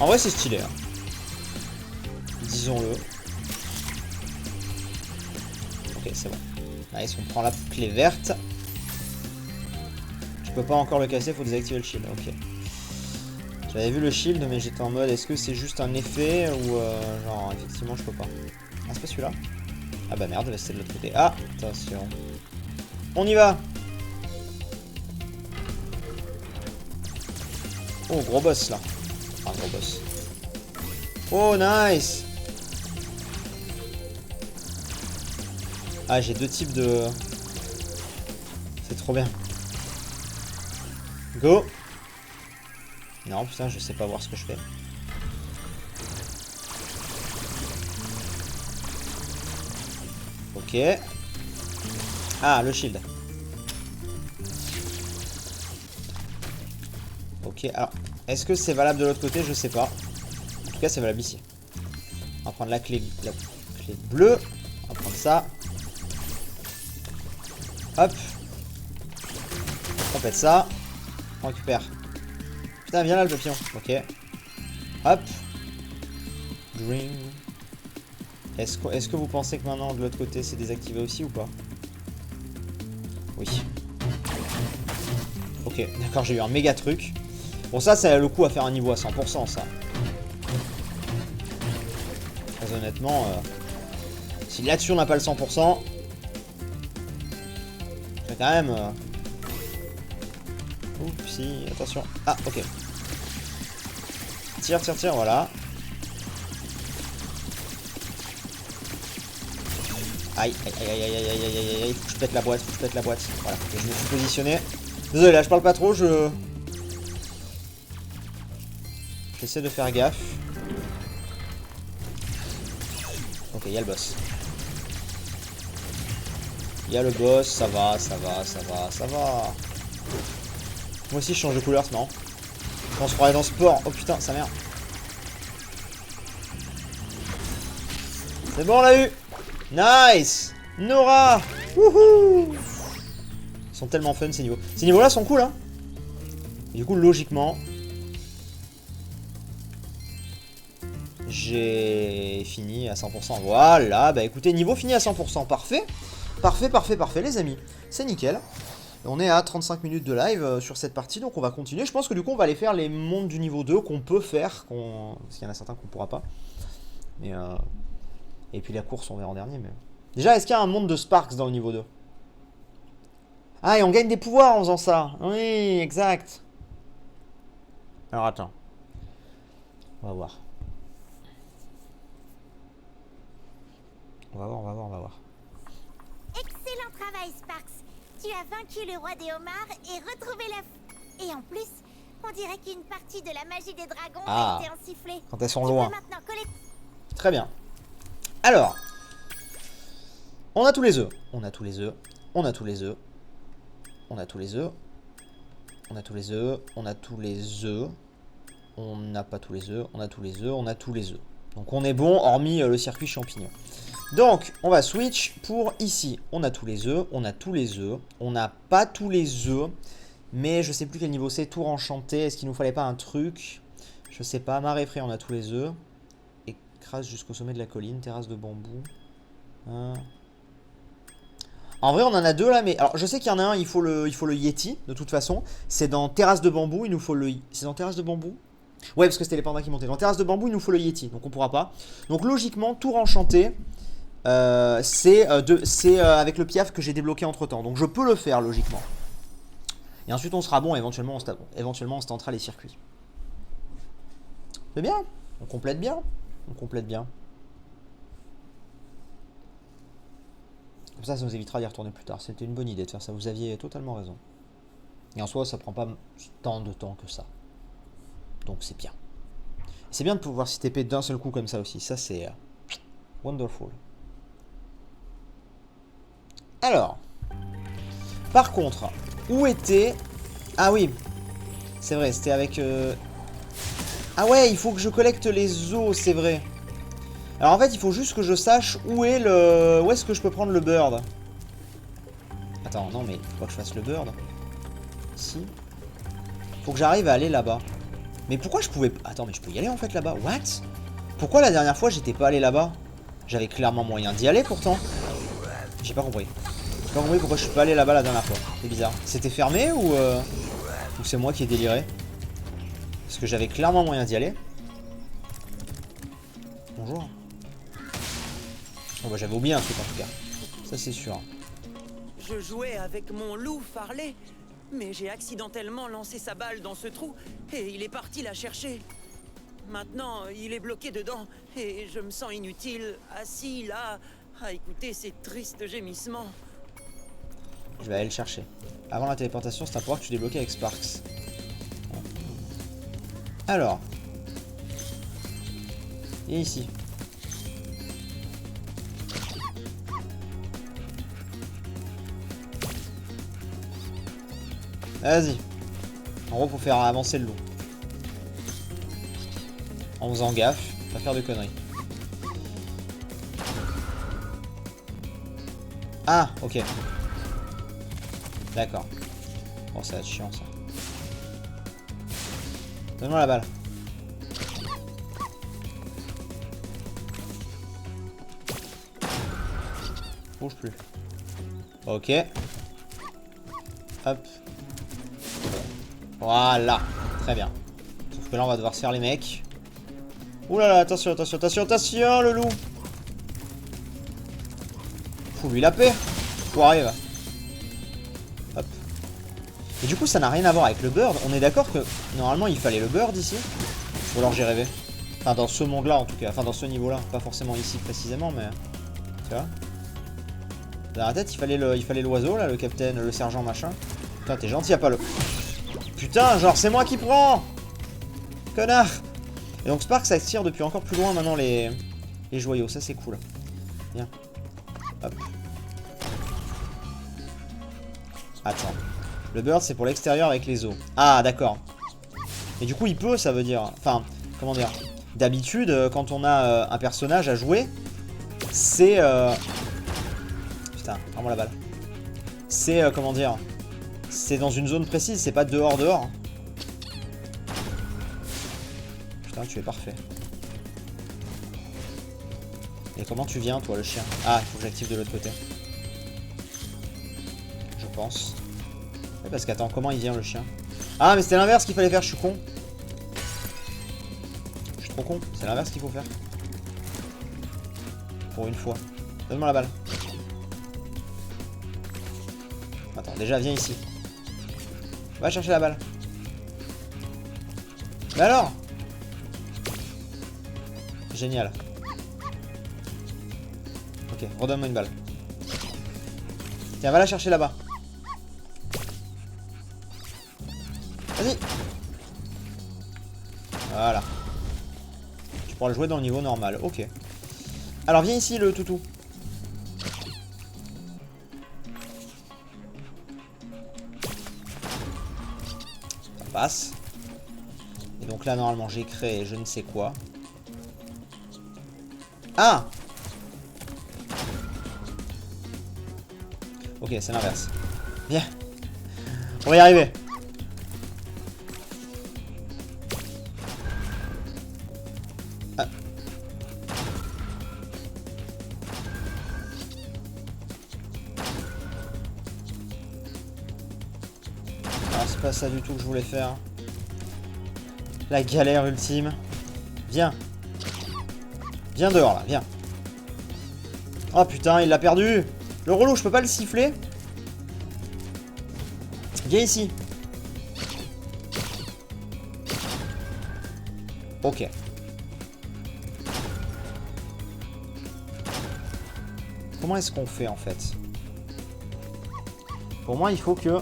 En vrai, c'est stylé. Hein. Disons-le. Ok, c'est bon. Nice, on prend la clé verte. Je peux pas encore le casser, faut désactiver le shield. Ok. J'avais vu le shield, mais j'étais en mode, est-ce que c'est juste un effet ou genre, effectivement, je peux pas. Ah, c'est pas celui-là? Ah bah merde, c'est de l'autre côté. Ah, attention. On y va. Oh, gros boss là. Ah, gros boss. Oh, nice. Ah, j'ai deux types de... C'est trop bien. Go. Non, putain, je sais pas voir ce que je fais. Ok. Ah, le shield. Ok, alors, est-ce que c'est valable de l'autre côté? Je sais pas. En tout cas, c'est valable ici. On va prendre la clé bleue. On va prendre ça. Hop. On pète ça. On récupère. Putain, viens là le papillon. Ok. Hop. Green. Est-ce que vous pensez que maintenant de l'autre côté c'est désactivé aussi ou pas? Oui. Ok, d'accord, j'ai eu un méga truc. Bon, ça a le coup à faire un niveau à 100%, ça. Très honnêtement, si là-dessus on n'a pas le 100%, c'est quand même... Oupsie, attention. Ah, ok. Tire, tire, tire, voilà. Aïe, aïe, aïe, aïe, aïe, aïe, aïe, aïe, aïe, faut que je pète la boîte, faut que je pète la boîte. Voilà, je me suis positionné. Désolé, là, je parle pas trop, j'essaie de faire gaffe. Ok, il y a le boss. Il y a le boss, ça va, ça va, ça va, ça va. Moi aussi je change de couleur, c'est marrant. On se croirait dans sport. Oh putain, sa mère. C'est bon, on l'a eu. Nice. Nora. Wouhou. Ils sont tellement fun ces niveaux. Ces niveaux là sont cool, hein. Et du coup, logiquement, j'ai fini à 100%. Voilà, bah écoutez, niveau fini à 100%, parfait. Parfait, parfait, parfait, les amis. C'est nickel. On est à 35 minutes de live sur cette partie, donc on va continuer. Je pense que du coup, on va aller faire les mondes du niveau 2 qu'on peut faire. Parce qu'il y en a certains qu'on pourra pas. Mais et puis la course, on verra en dernier. Mais... Déjà, est-ce qu'il y a un monde de Sparks dans le niveau 2? Ah, et on gagne des pouvoirs en faisant ça. Oui, exact. Alors, attends. On va voir. On va voir, on va voir, on va voir.
Excellent travail, Sparks. Tu as vaincu le roi des homards et retrouvé la... Et en plus, on dirait qu'une partie de la magie des dragons a été insufflée.
Quand elles sont
Tu peux
loin.
maintenant collecter...
Très bien. Alors. On a tous les œufs. On a tous les œufs. On a tous les œufs. On a tous les œufs. On a tous les œufs. On a tous les œufs. On n'a pas tous les œufs. On a tous les œufs. On a tous les œufs. Donc on est bon, hormis le circuit champignon. Donc, on va switch pour ici. On a tous les œufs, on a tous les œufs. On n'a pas tous les œufs. Mais je sais plus quel niveau c'est. Tour enchanté. Est-ce qu'il nous fallait pas un truc? Je sais pas. Marée frais, on a tous les œufs. Écrase jusqu'au sommet de la colline. Terrasse de bambou. En vrai, on en a deux là. Mais alors, je sais qu'il y en a un, il faut le Yeti. De toute façon. C'est dans Terrasse de bambou. Il nous faut le... C'est dans Terrasse de bambou? Ouais, parce que c'était les pandas qui montaient. Dans Terrasse de bambou, il nous faut le Yeti. Donc, on pourra pas. Donc, logiquement, tour enchanté. C'est avec le piaf que j'ai débloqué entre temps. Donc je peux le faire logiquement. Et ensuite on sera bon, éventuellement on se tentera les circuits. C'est bien. On complète bien. On complète bien. Comme ça nous évitera d'y retourner plus tard. C'était une bonne idée de faire ça. Vous aviez totalement raison. Et en soi ça prend pas tant de temps que ça. Donc c'est bien. C'est bien de pouvoir s'y TP d'un seul coup comme ça aussi. Ça c'est wonderful. Alors, par contre, où était... Ah oui, c'est vrai, c'était avec... Ah ouais, il faut que je collecte les os, c'est vrai. Alors en fait, il faut juste que je sache où est le... Où est-ce que je peux prendre le bird? Attends, non mais, faut pas que je fasse le bird. Si. Faut que j'arrive à aller là-bas. Mais pourquoi je pouvais... Attends, mais je peux y aller en fait là-bas. What? Pourquoi la dernière fois, j'étais pas allé là-bas? J'avais clairement moyen d'y aller pourtant. J'ai pas compris. J'ai pas compris pourquoi je suis pas allé là-bas la dernière fois. C'est bizarre. C'était fermé ou c'est moi qui ai déliré? Parce que j'avais clairement moyen d'y aller. Bonjour. Oh bah j'avais oublié un truc en tout cas. Ça c'est sûr.
Je jouais avec mon loup Farley, mais j'ai accidentellement lancé sa balle dans ce trou et il est parti la chercher. Maintenant, il est bloqué dedans et je me sens inutile, assis là, à écouter ces tristes gémissements.
Je vais aller le chercher. Avant la téléportation, c'est un pouvoir que tu débloquais avec Sparks. Alors. Et ici. Vas-y. En gros, faut faire avancer le loup. En faisant gaffe, pas faire de conneries. Ah, ok. D'accord. Bon, ça va être chiant ça. Donne-moi la balle. Bouge plus. Ok. Hop. Voilà. Très bien. Sauf que là, on va devoir se faire les mecs. Ouh là là, attention, attention, attention, attention, le loup. Faut lui la paix. Faut arriver. Hop. Et du coup, ça n'a rien à voir avec le bird. On est d'accord que normalement, il fallait le bird ici. Ou alors j'ai rêvé. Enfin, dans ce monde-là, en tout cas. Enfin, dans ce niveau-là. Pas forcément ici précisément, mais... Tu vois? Dans la tête, il fallait l'oiseau, là, le capitaine, le sergent, machin. Putain, t'es gentil, y'a pas le... Putain, genre, c'est moi qui prends! Connard! Et donc Spark, ça tire depuis encore plus loin maintenant les joyaux. Ça, c'est cool. Bien. Hop. Attends. Le bird, c'est pour l'extérieur avec les os. Ah, d'accord. Et du coup, il peut, ça veut dire... Enfin, comment dire? D'habitude, quand on a un personnage à jouer, c'est... Putain, prends-moi la balle. C'est, comment dire? C'est dans une zone précise, c'est pas dehors. Putain, tu es parfait. Et comment tu viens, toi, le chien? Ah, il faut que j'active de l'autre côté. pense. Ouais, parce qu'attends, comment il vient le chien? Ah, mais c'était l'inverse qu'il fallait faire, je suis con. Je suis trop con, c'est l'inverse qu'il faut faire. Pour une fois. Donne-moi la balle. Attends, déjà, viens ici. Va chercher la balle. Mais alors? Génial. Ok, redonne-moi une balle. Tiens, va la chercher là-bas. Vas-y. Voilà. Tu pourras le jouer dans le niveau normal. Ok. Alors, viens ici, le toutou. Ça passe. Et donc là, normalement, j'ai créé je ne sais quoi. Ah! Ok, c'est l'inverse. Viens. On va y arriver. Ah. Alors, c'est pas ça du tout que je voulais faire. La galère ultime. Viens. Viens dehors là, viens. Oh putain, il l'a perdu. Le relou, je peux pas le siffler. Viens ici. Ok. Comment est-ce qu'on fait en fait? Pour moi, il faut que...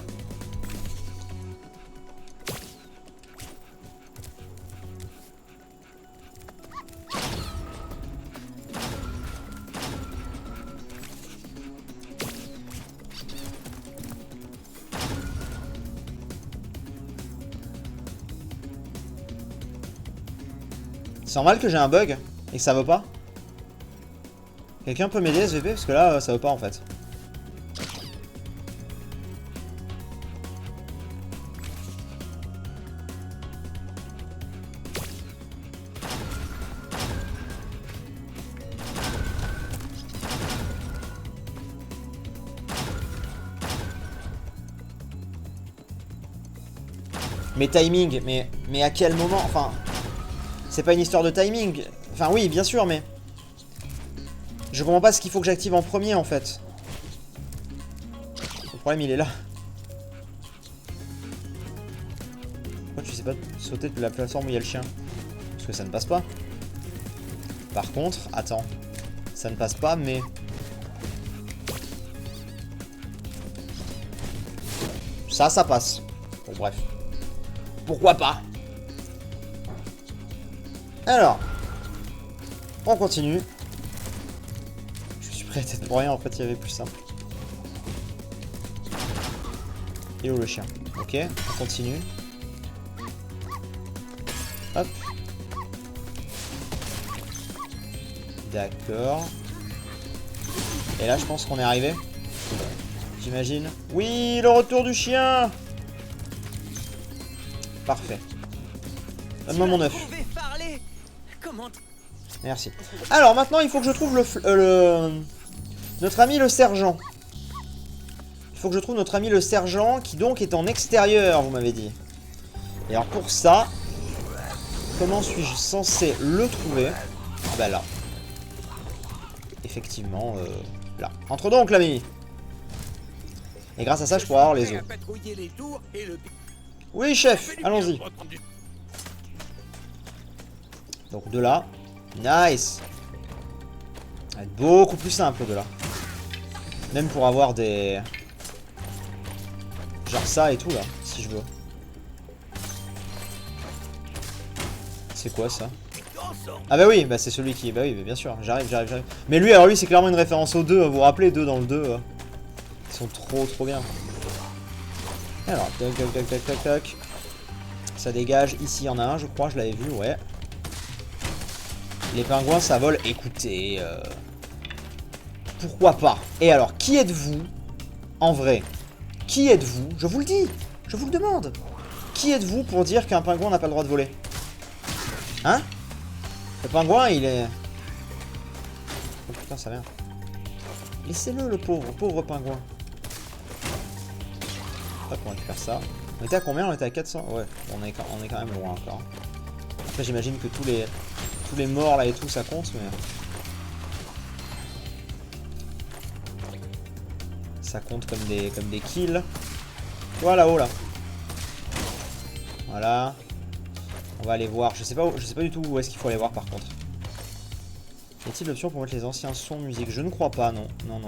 C'est normal que j'ai un bug et que ça veut pas? Quelqu'un peut m'aider SVP parce que là ça veut pas en fait. Mais timing, mais à quel moment? Enfin, c'est pas une histoire de timing. Enfin oui, bien sûr, mais je comprends pas ce qu'il faut que j'active en premier en fait. Le problème il est là. Pourquoi tu sais pas sauter de la plateforme où il y a le chien? Parce que ça ne passe pas. Par contre, attends, ça ne passe pas, mais ça passe. Bon bref. Pourquoi pas? Alors, on continue. Je suis prêt à tête pour rien, en fait, il y avait plus simple. Et où le chien? Ok, on continue. Hop. D'accord. Et là, je pense qu'on est arrivé. J'imagine. Oui, le retour du chien! Parfait. Donne-moi mon œuf. Merci. Alors maintenant il faut que je trouve notre ami le sergent. Il faut que je trouve notre ami le sergent qui donc est en extérieur, vous m'avez dit. Et alors pour ça, comment suis-je censé le trouver? Ah bah là. Effectivement, là. Entre donc l'ami. Et grâce à ça je pourrai avoir les os. Oui chef, allons-y. Donc de là. Nice. Ça va être beaucoup plus simple de là. Même pour avoir des... genre ça et tout là, si je veux. C'est quoi ça? Ah bah oui, bah c'est celui qui... Bah oui, bien sûr, j'arrive. Mais lui, alors lui c'est clairement une référence aux deux, vous vous rappelez, 2 dans le 2. Ils sont trop bien. Alors, tac. Ça dégage, ici il y en a un je crois, je l'avais vu, ouais. Les pingouins ça vole, écoutez, pourquoi pas? Et alors, qui êtes-vous? En vrai, qui êtes-vous? Je vous le dis, je vous le demande. Qui êtes-vous pour dire qu'un pingouin n'a pas le droit de voler? Hein? Le pingouin il est... Oh putain ça vient. Laissez-le le pauvre pingouin. Hop, on récupère ça. On était à combien? On était à 400. Ouais, on est quand même loin encore. Après, j'imagine que tous les morts là et tout, ça compte, mais... Ça compte comme des kills. Voilà, oh là. Voilà. On va aller voir. Je sais pas du tout où est-ce qu'il faut aller voir par contre. Y a-t-il l'option pour mettre les anciens sons de musique? Je ne crois pas, non. Non.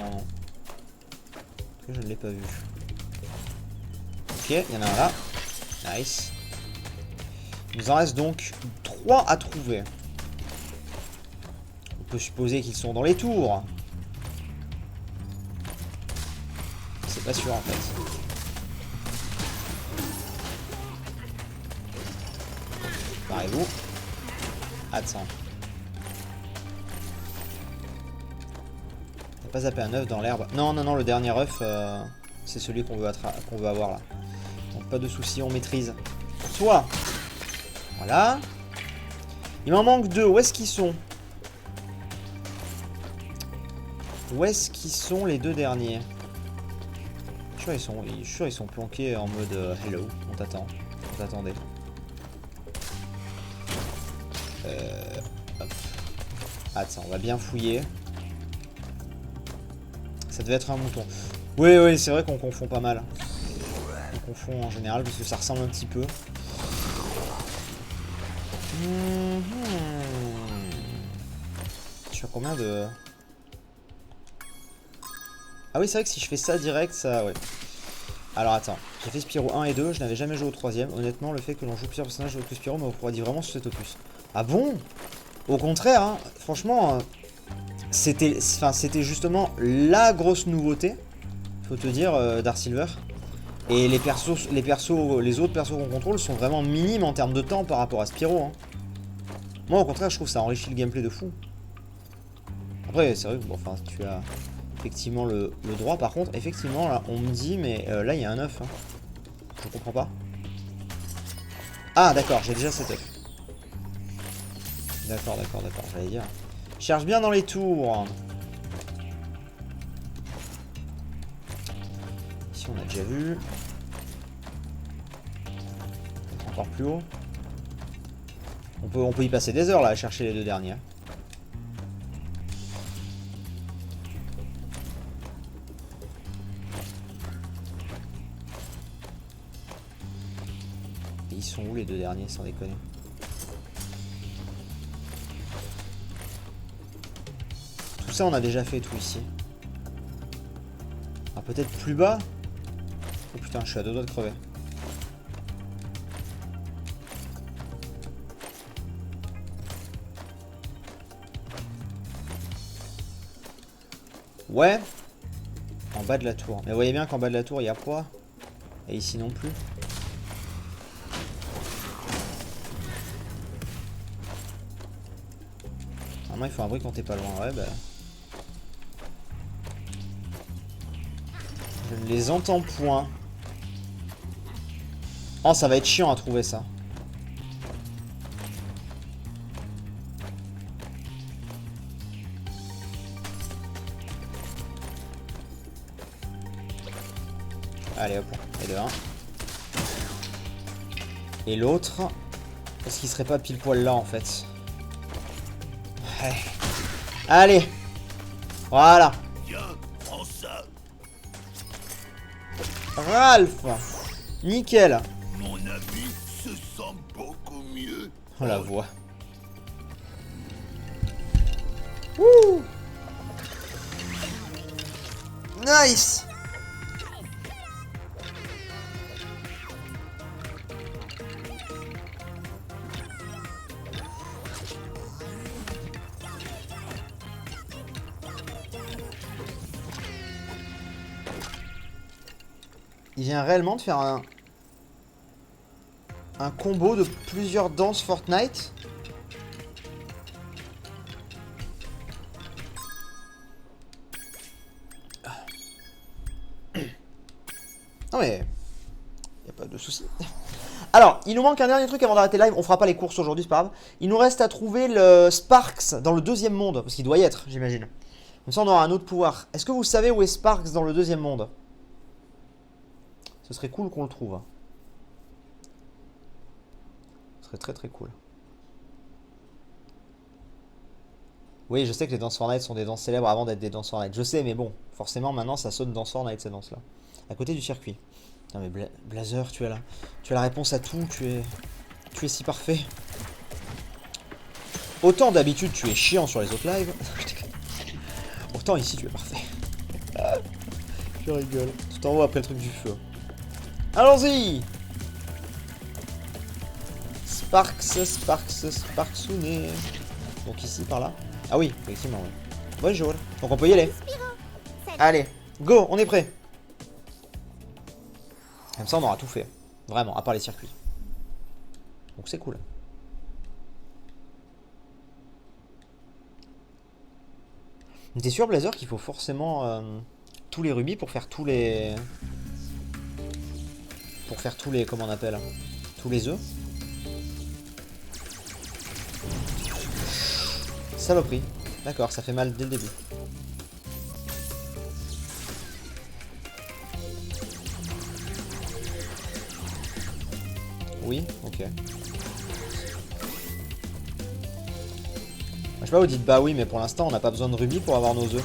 Je ne l'ai pas vu. Ok, il y en a un là. Nice. Il nous en reste donc 3 à trouver. On peut supposer qu'ils sont dans les tours. C'est pas sûr en fait. Barrez-vous. Attends. T'as pas zappé un œuf dans l'herbe? Non, le dernier œuf, c'est celui qu'on veut avoir là. Donc pas de soucis, on maîtrise. Toi. Voilà. Il m'en manque 2. Où est-ce qu'ils sont? Où est-ce qu'ils sont les 2 derniers? Je suis sûr ils sont planqués en mode hello. On t'attend. On t'attendait. Hop. Attends, on va bien fouiller. Ça devait être un mouton. Oui, c'est vrai qu'on confond pas mal. On confond en général parce que ça ressemble un petit peu. Je suis à combien de... Ah oui, c'est vrai que si je fais ça direct, ça... Ouais. Alors attends, j'ai fait Spyro 1 et 2, je n'avais jamais joué au 3ème. Honnêtement, le fait que l'on joue plusieurs personnages que Spyro me refroidit vraiment sur cet opus. Ah bon? Au contraire, hein, franchement, c'était justement la grosse nouveauté, faut te dire, Dark Silver. Et les autres persos qu'on contrôle sont vraiment minimes en termes de temps par rapport à Spyro. Hein. Moi, au contraire, je trouve que ça enrichit le gameplay de fou. Après, c'est vrai que bon, enfin, tu as effectivement le droit. Par contre, effectivement, là, on me dit, mais là, il y a un œuf. Hein. Je comprends pas. Ah, d'accord, j'ai déjà cet œuf. D'accord, j'allais dire. Cherche bien dans les tours. Ici, on a déjà vu. Peut-être encore plus haut. On peut y passer des heures là à chercher les 2 derniers. Et ils sont où les 2 derniers sans déconner? Tout ça on a déjà fait tout ici. Ah peut-être plus bas? Oh putain, je suis à 2 doigts de crever. Ouais. En bas de la tour. Mais vous voyez bien qu'en bas de la tour, il y a quoi? Et ici non plus. Normalement, il faut un bruit quand t'es pas loin. Ouais, bah... Je ne les entends point. Oh, ça va être chiant à trouver ça. Allez hop, et de 1. Et l'autre, est-ce qu'il serait pas pile poil là en fait? Ouais. Allez. Voilà. Ralph. Nickel.
Mon ami se sent beaucoup mieux.
Oh la voix. Wouh. Nice. Il vient réellement de faire un combo de plusieurs danses Fortnite. Non mais, y a pas de souci. Alors, il nous manque un dernier truc avant d'arrêter live. On fera pas les courses aujourd'hui, c'est pas grave. Il nous reste à trouver le Sparks dans le 2e monde, parce qu'il doit y être, j'imagine. Comme ça, on aura un autre pouvoir. Est-ce que vous savez où est Sparks dans le 2e monde? Ce serait cool qu'on le trouve. Ce serait très très cool. Oui, je sais que les danses Fortnite sont des danses célèbres avant d'être des danses Fortnite. Je sais, mais bon, forcément maintenant ça saute danse Fortnite ces danses-là. À côté du circuit. Non mais Blazer, tu as la réponse à tout, tu es si parfait. Autant d'habitude tu es chiant sur les autres lives. Autant ici tu es parfait. Je rigole. Tout en haut après le truc du feu. Allons-y. Sparksouné. Donc ici, par là. Ah oui, effectivement, oui. Bonjour. Donc on peut y aller. Allez, go, on est prêt. Comme ça, on aura tout fait. Vraiment, à part les circuits. Donc c'est cool. T'es sûr, Blazer, qu'il faut forcément tous les rubis pour faire tous les... Comment on appelle? Tous les œufs? Saloperie. D'accord, ça fait mal dès le début. Oui, ok. Je sais pas, vous dites bah oui, mais pour l'instant on n'a pas besoin de rubis pour avoir nos œufs.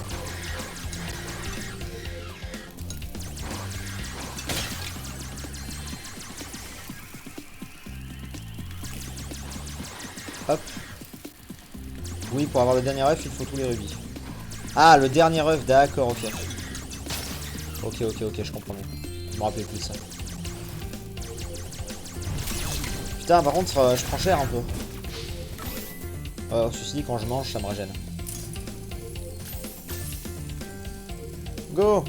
Hop. Oui, pour avoir le dernier œuf, il faut tous les rubis. Ah, le dernier œuf, d'accord, ok. Ok, je comprends mieux. Je me rappelais plus de ça. Putain, par contre, je prends cher un peu. Ceci dit, quand je mange, ça me régène. Go!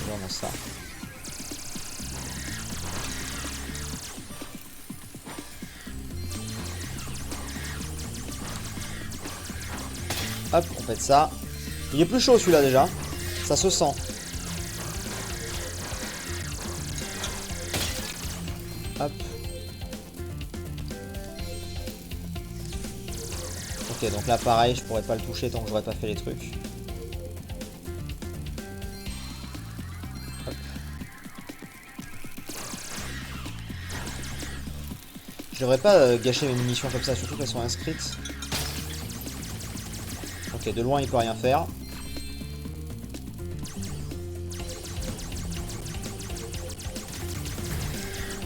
Vraiment ça. Hop, on fait ça. Il est plus chaud celui-là déjà. Ça se sent. Hop. Ok, donc là pareil, je pourrais pas le toucher tant que j'aurais pas fait les trucs. Hop. Je devrais pas gâcher mes munitions comme ça, surtout qu'elles sont inscrites. Ok, de loin il peut rien faire.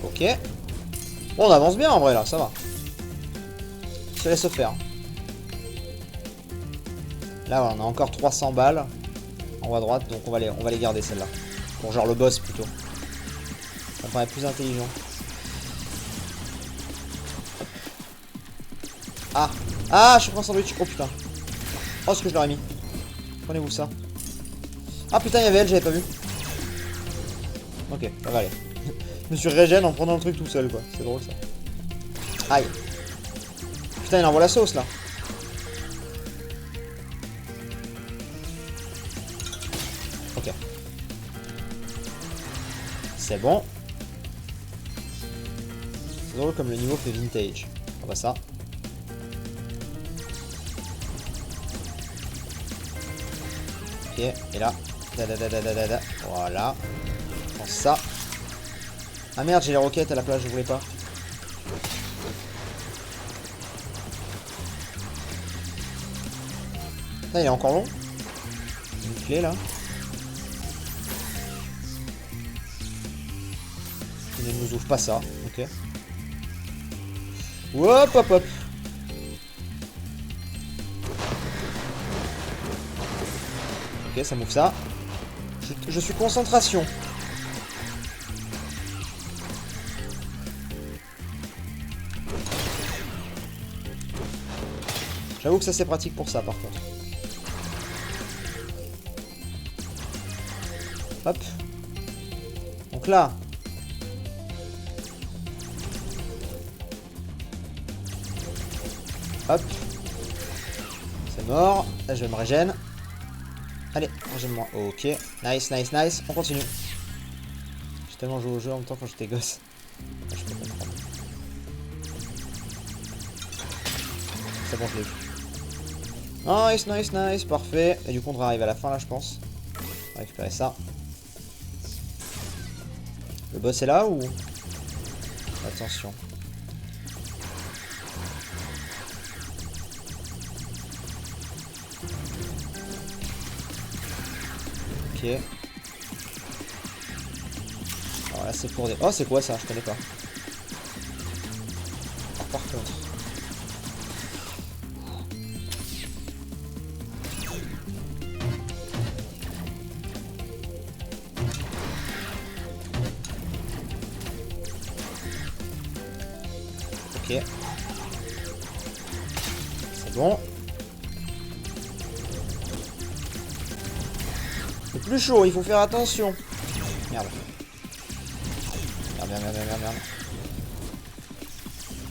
Ok. Bon, on avance bien en vrai là, ça va. Je te laisse faire. Là, on a encore 300 balles en haut à droite, donc on va les garder celles-là. Pour genre le boss plutôt. Ça me paraît plus intelligent. Ah! Ah, je suis pris un sandwich. Oh putain. Oh, ce que je leur ai mis. Prenez-vous ça. Ah putain, il y avait elle, j'avais pas vu. Ok, ça va aller. Je me suis régène en prenant le truc tout seul, quoi. C'est drôle ça. Aïe. Putain, il envoie la sauce là. Ok. C'est bon. C'est drôle comme le niveau fait vintage. On va ça. Ok, et là. Voilà. Je prends ça. Ah merde, j'ai les roquettes à la place, je voulais pas. Ah, il est encore long. Une clé là. Il ne nous ouvre pas ça, ok. Hop hop hop. Ok, ça m'ouvre ça. Je suis concentration. J'avoue que ça c'est pratique pour ça par contre. Hop. Donc là. Hop. C'est mort. Là je vais me régène. Allez, régène-moi. Ok. Nice, nice, nice. On continue. J'ai tellement joué au jeu en même temps quand j'étais gosse. Je peux comprendre. C'est bon, je l'ai vu. Nice, nice, nice. Parfait. Et du coup on devrait arriver à la fin là je pense. On va récupérer ça. Le boss est là ou... Attention. Ok. Alors là c'est pour des... Oh c'est quoi ça? Je connais pas. Alors, par contre... Ok. C'est bon. C'est plus chaud, il faut faire attention. Merde. Merde.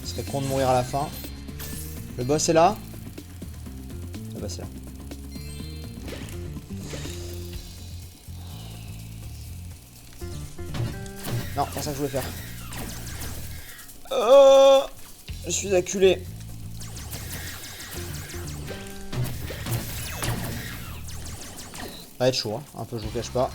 Ce serait con de mourir à la fin. Le boss est là. Le boss est là. Non, pas ça que je voulais faire. Oh, je suis acculé. Ça va être chaud, hein. Un peu, je vous cache pas.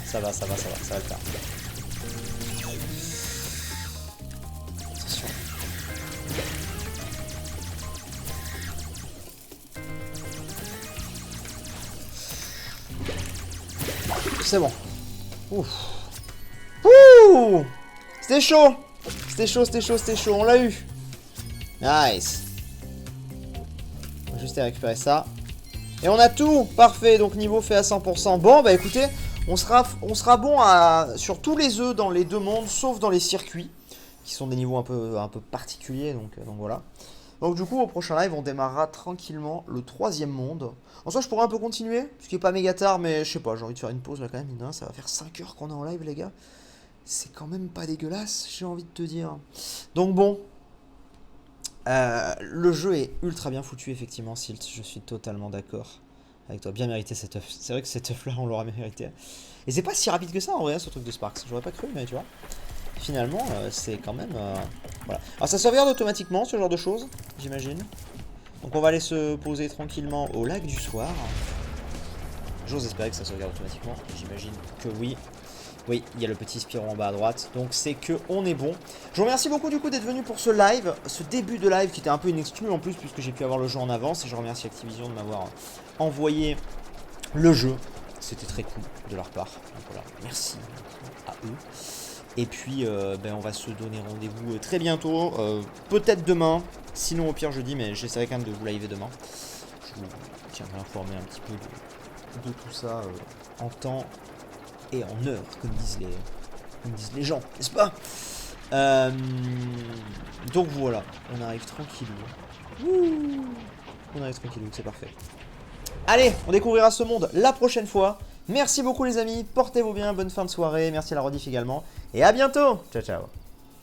Ça va. Ça va le faire. Attention. C'est bon. Ouf. Ouh. C'était chaud. C'était chaud. On l'a eu. Nice. On va juste récupérer ça. Et on a tout. Parfait. Donc niveau fait à 100%. Bon, bah écoutez, on sera bon sur tous les œufs dans les deux mondes, sauf dans les circuits, qui sont des niveaux un peu particuliers. Donc voilà. Donc du coup, au prochain live, on démarrera tranquillement le 3e monde. En soi, je pourrais un peu continuer, ce qui est pas méga tard, mais je sais pas, j'ai envie de faire une pause là quand même. Ça va faire 5 heures qu'on est en live, les gars. C'est quand même pas dégueulasse, j'ai envie de te dire. Donc bon, le jeu est ultra bien foutu, effectivement, Silt. Je suis totalement d'accord avec toi. Bien mérité cet œuf. C'est vrai que cet œuf là, on l'aura mérité. Et c'est pas si rapide que ça en vrai, ce truc de Sparks. J'aurais pas cru, mais tu vois. Finalement, c'est quand même... voilà. Alors ça sauvegarde automatiquement, ce genre de choses, j'imagine. Donc on va aller se poser tranquillement au lac du soir. J'ose espérer que ça sauvegarde automatiquement. J'imagine que oui. Oui, il y a le petit Spyro en bas à droite. Donc c'est que on est bon. Je vous remercie beaucoup du coup d'être venu pour ce live. Ce début de live qui était un peu inexclu en plus, puisque j'ai pu avoir le jeu en avance. Et je remercie Activision de m'avoir envoyé le jeu. C'était très cool de leur part. Donc voilà, merci à eux. Et puis, on va se donner rendez-vous très bientôt. Peut-être demain. Sinon, au pire, jeudi. Mais j'essaierai quand même de vous liver demain. Je vous tiendrai informé un petit peu de tout ça en temps et en heure, comme disent les gens, n'est-ce pas? Donc voilà, on arrive tranquillou. On arrive tranquillou, c'est parfait. Allez, on découvrira ce monde la prochaine fois. Merci beaucoup les amis, portez-vous bien, bonne fin de soirée, merci à la rediff également, et à bientôt. Ciao ciao.